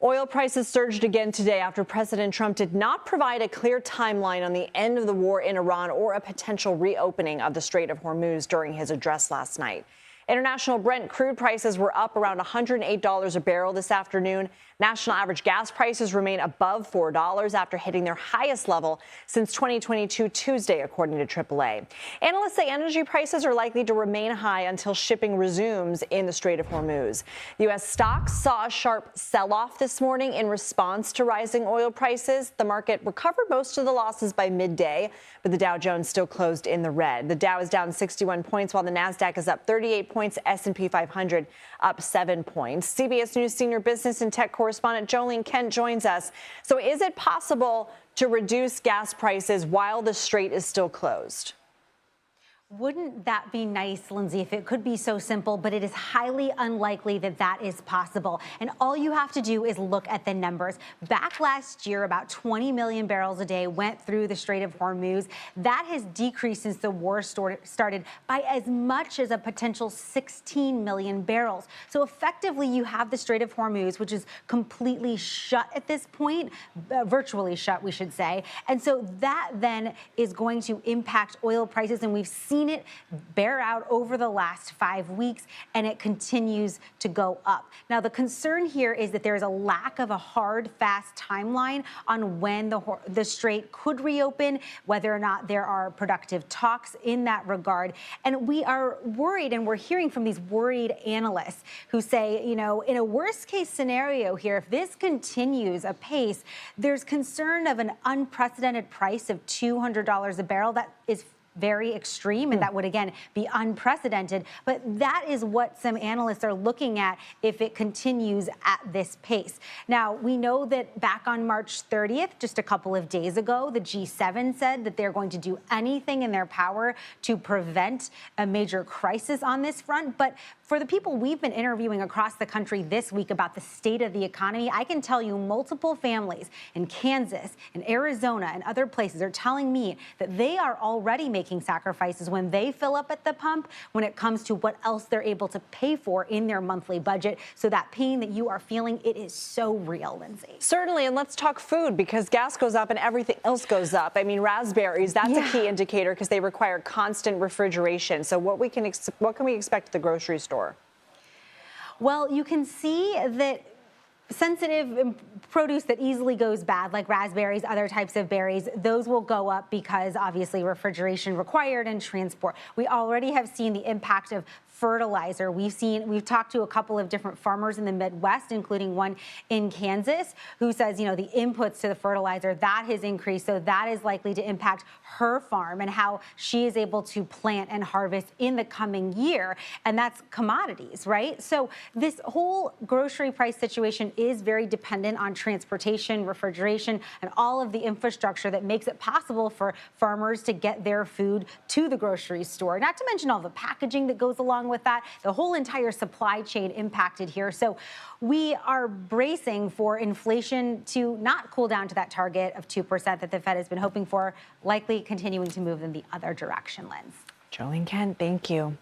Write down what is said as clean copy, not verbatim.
Oil prices surged again today after President Trump did not provide a clear timeline on the end of the war in Iran or a potential reopening of the Strait of Hormuz during his address last night. International Brent crude prices were up around $108 a barrel this afternoon. National average gas prices remain above $4 after hitting their highest level since 2022 Tuesday, according to AAA. Analysts say energy prices are likely to remain high until shipping resumes in the Strait of Hormuz. The U.S. stocks saw a sharp sell-off this morning in response to rising oil prices. The market recovered most of the losses by midday, but the Dow Jones still closed in the red. The Dow is down 61 points, while the Nasdaq is up 38 points. S&P 500 up 7 points. CBS News senior business and tech correspondent Jo Ling Kent joins us. So is it possible to reduce gas prices while the strait is still closed? Wouldn't that be nice, Lindsay, if it could be so simple, but it is highly unlikely that that is possible. And all you have to do is look at the numbers. Back last year, about 20 million barrels a day went through the Strait of Hormuz. That has decreased since the war started by as much as a potential 16 million barrels. So effectively, you have the Strait of Hormuz, which is completely shut at this point, virtually shut, we should say. And so that then is going to impact oil prices, and we've seen it bear out over the last 5 weeks, and it continues to go up. Now, the concern here is that there is a lack of a hard, fast timeline on when the strait could reopen, whether or not there are productive talks in that regard. And we are worried, and we're hearing from these worried analysts who say, you know, in a worst case scenario here, if this continues apace, there's concern of an unprecedented price of $200 a barrel. That is very extreme, and that would, again, be unprecedented. But that is what some analysts are looking at if it continues at this pace. Now, we know that back on March 30th, just a couple of days ago, the G7 said that they're going to do anything in their power to prevent a major crisis on this front. But for the people we've been interviewing across the country this week about the state of the economy, I can tell you multiple families in Kansas, in Arizona, and other places are telling me that they are already making sacrifices when they fill up at the pump when it comes to what else they're able to pay for in their monthly budget. So that pain that you are feeling, it is so real, Lindsay. Certainly, and let's talk food, because gas goes up and everything else goes up. I mean, raspberries, that's a key indicator because they require constant refrigeration. So what can we expect at the grocery store? Well, you can see that sensitive produce that easily goes bad, like raspberries, other types of berries, those will go up because obviously refrigeration required and transport. We already have seen the impact of fertilizer. We've talked to a couple of different farmers in the Midwest, including one in Kansas, who says, you know, the inputs to the fertilizer, that has increased. So that is likely to impact her farm and how she is able to plant and harvest in the coming year. And that's commodities, right? So this whole grocery price situation is very dependent on transportation, refrigeration, and all of the infrastructure that makes it possible for farmers to get their food to the grocery store. Not to mention all the packaging that goes along with that, the whole entire supply chain impacted here. So we are bracing for inflation to not cool down to that target of 2% that the Fed has been hoping for, likely continuing to move in the other direction, Lens. Jo Ling Kent, thank you.